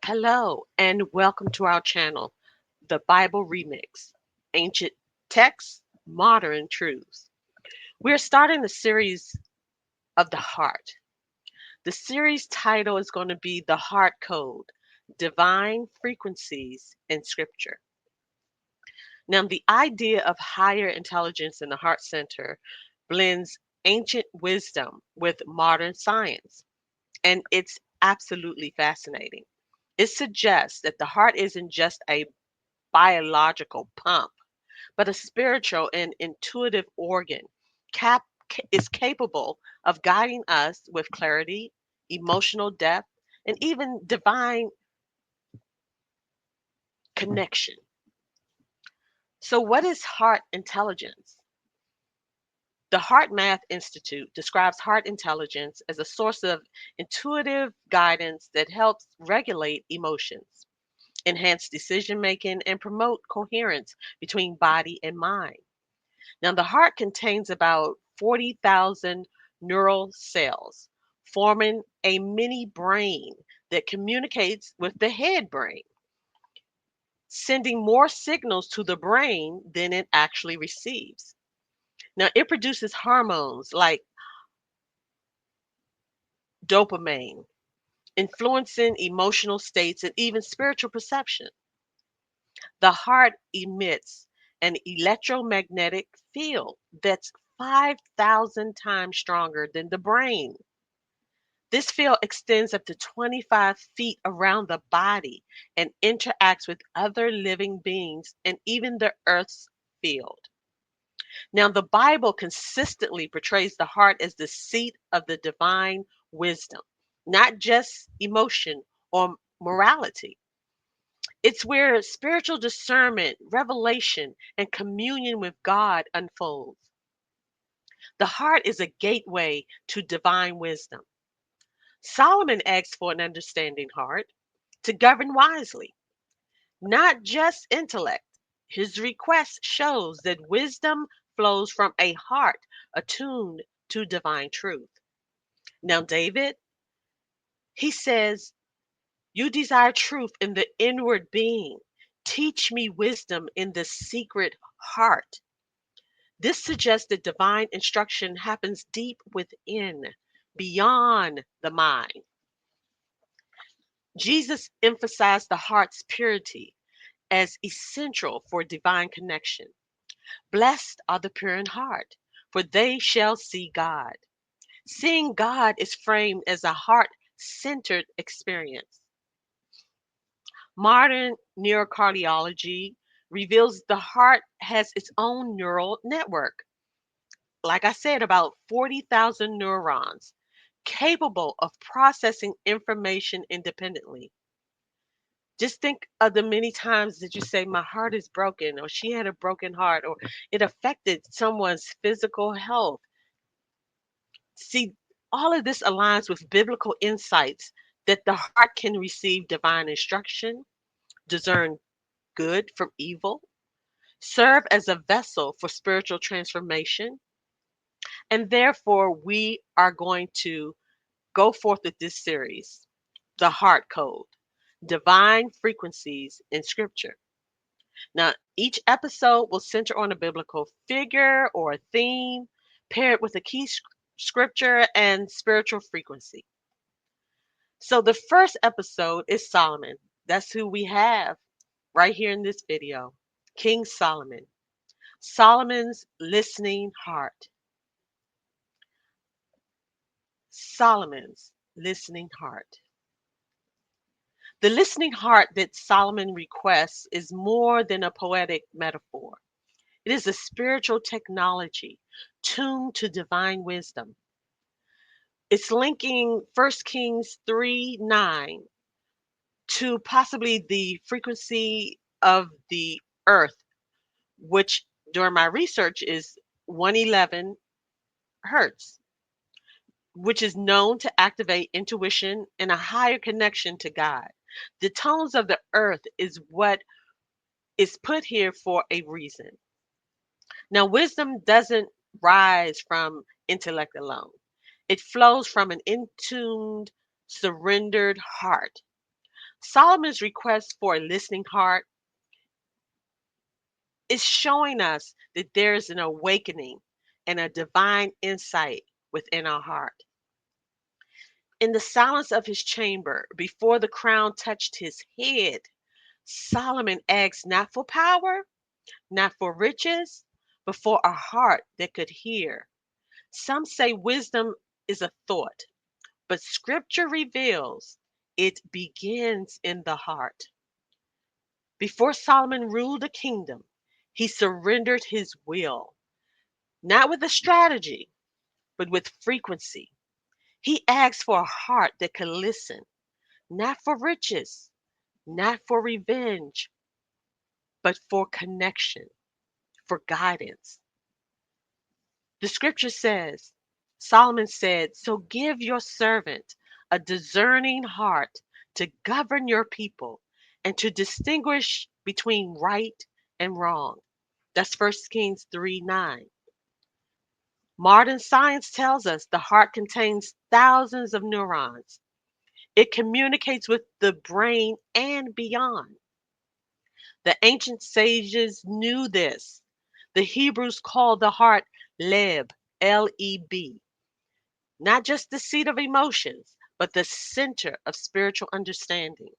Hello, and welcome to our channel, the Bible Remix Ancient Texts, Modern Truths. We're starting the series of the heart. The series title is going to be The Heart Code Divine Frequencies in Scripture. Now, the idea of higher intelligence in the heart center blends ancient wisdom with modern science, and it's absolutely fascinating. It suggests that the heart isn't just a biological pump, but a spiritual and intuitive organ is capable of guiding us with clarity, emotional depth, and even divine connection. So, what is heart intelligence? The Heart Math Institute describes heart intelligence as a source of intuitive guidance that helps regulate emotions, enhance decision making, and promote coherence between body and mind. Now, the heart contains about 40,000 neural cells, forming a mini brain that communicates with the head brain, sending more signals to the brain than it actually receives. Now, it produces hormones like dopamine, influencing emotional states and even spiritual perception. The heart emits an electromagnetic field that's 5,000 times stronger than the brain. This field extends up to 25 feet around the body and interacts with other living beings and even the earth's field. Now, the Bible consistently portrays the heart as the seat of the divine wisdom, not just emotion or morality. It's where spiritual discernment, revelation, and communion with God unfolds. The heart is a gateway to divine wisdom. Solomon asked for an understanding heart to govern wisely, not just intellect. His request shows that wisdom flows from a heart attuned to divine truth. Now, David, he says, you desire truth in the inward being. Teach me wisdom in the secret heart. This suggests that divine instruction happens deep within, beyond the mind. Jesus emphasized the heart's purity as essential for divine connection. Blessed are the pure in heart, for they shall see God. Seeing God is framed as a heart centered experience. Modern neurocardiology reveals the heart has its own neural network. Like I said, about 40,000 neurons capable of processing information independently. Just think of the many times that you say, my heart is broken, or she had a broken heart, or it affected someone's physical health. See, all of this aligns with biblical insights that the heart can receive divine instruction, discern good from evil, serve as a vessel for spiritual transformation. And therefore, we are going to go forth with this series, The Heart Code Divine Frequencies in Scripture. Now, each episode will center on a biblical figure or a theme paired with a key scripture and spiritual frequency. So, the first episode is Solomon. That's who we have right here in this video. King Solomon. Solomon's listening heart. Solomon's listening heart. The listening heart that Solomon requests is more than a poetic metaphor. It is a spiritual technology tuned to divine wisdom. It's linking 1 Kings 3:9 to possibly the frequency of the earth, which during my research is 111 hertz, which is known to activate intuition and a higher connection to God. The tones of the earth is what is put here for a reason. Now, wisdom doesn't rise from intellect alone, it flows from an intuned, surrendered heart. Solomon's request for a listening heart is showing us that there is an awakening and a divine insight within our heart. In the silence of his chamber, before the crown touched his head, Solomon asked not for power, not for riches, but for a heart that could hear. Some say wisdom is a thought, but scripture reveals it begins in the heart. Before Solomon ruled a kingdom, he surrendered his will, not with a strategy, but with frequency. He asked for a heart that could listen, not for riches, not for revenge, but for connection, for guidance. The scripture says, Solomon said, "So give your servant a discerning heart to govern your people and to distinguish between right and wrong." That's First Kings 3:9. Modern science tells us the heart contains thousands of neurons. It communicates with the brain and beyond. The ancient sages knew this. The Hebrews called the heart Leb, L-E-B, not just the seat of emotions, but the center of spiritual understanding.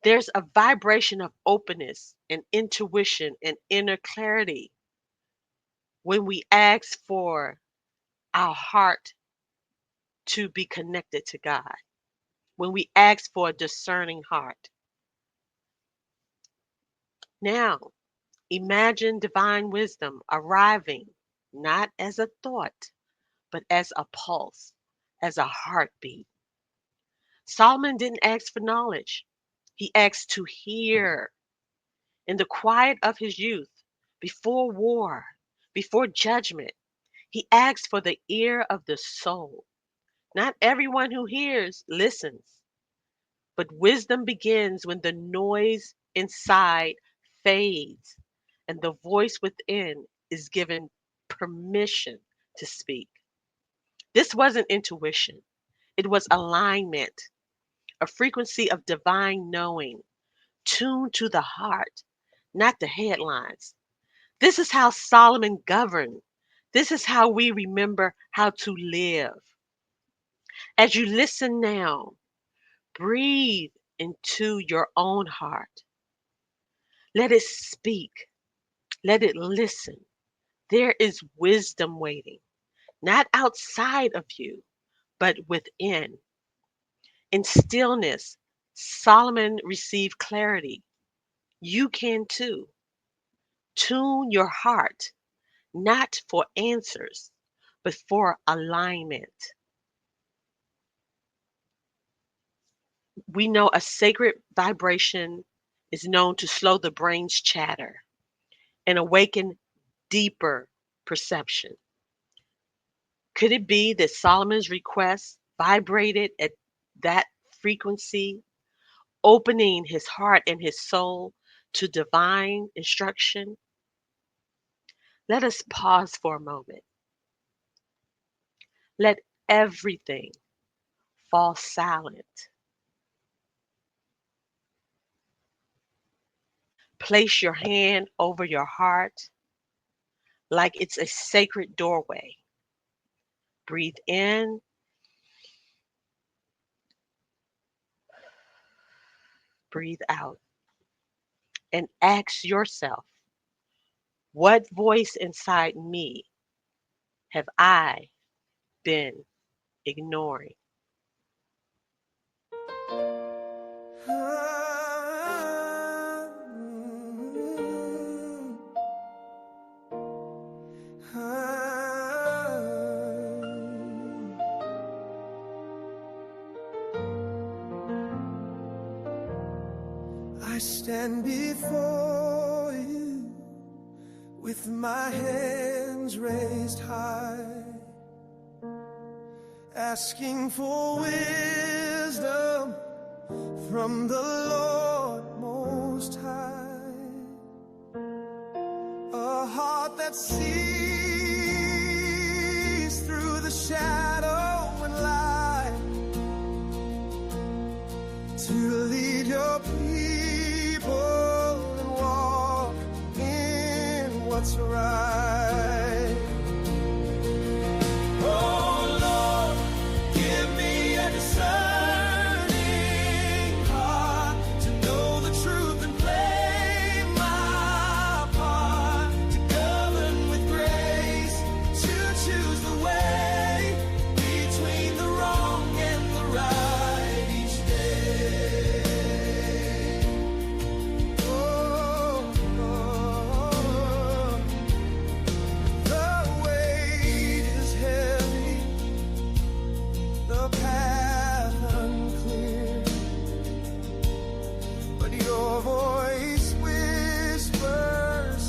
There's a vibration of openness and intuition and inner clarity when we ask for our heart to be connected to God, when we ask for a discerning heart. Now, imagine divine wisdom arriving not as a thought, but as a pulse, as a heartbeat. Solomon didn't ask for knowledge, he asked to hear. In the quiet of his youth, before war, before judgment, he asked for the ear of the soul. Not everyone who hears listens, but wisdom begins when the noise inside fades and the voice within is given permission to speak. This wasn't intuition, it was alignment, a frequency of divine knowing, tuned to the heart, not the headlines. This is how Solomon governed. This is how we remember how to live. As you listen now, breathe into your own heart. Let it speak. Let it listen. There is wisdom waiting, not outside of you, but within. In stillness, Solomon received clarity. You can too. Tune your heart, not for answers, but for alignment. We know a sacred vibration is known to slow the brain's chatter and awaken deeper perception. Could it be that Solomon's request vibrated at that frequency, opening his heart and his soul to divine instruction? Let us pause for a moment. Let everything fall silent. Place your hand over your heart like it's a sacred doorway. Breathe in, breathe out, and ask yourself, what voice inside me have I been ignoring? I stand before you with my hands raised high, asking for wisdom from the Lord Most High, a heart that sees through the shadow and light, to lead your people and walk in what's right. Oh Lord, give me a discerning heart to know the truth and play my part, to govern with grace, to choose the way between the wrong and the right each day. Oh, Lord, the weight is heavy, the path unclear, but your voice whispers,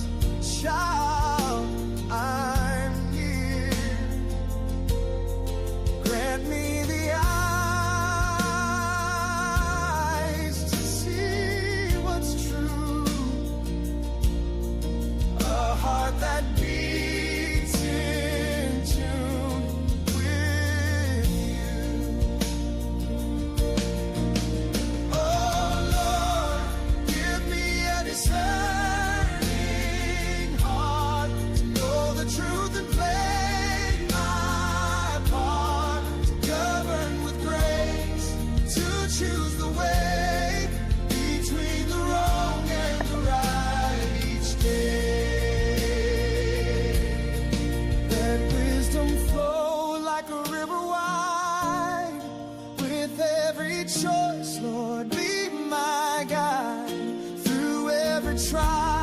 child, I'm near. Grant me the eyes to see what's true, a heart that beats in tune with you. Oh Lord, give me a discerning heart to know the truth and play my part, to govern with grace, to choose the way between the wrong and the right each day. Let wisdom flow like a river wide with every choice, Lord, be my guide through every trial.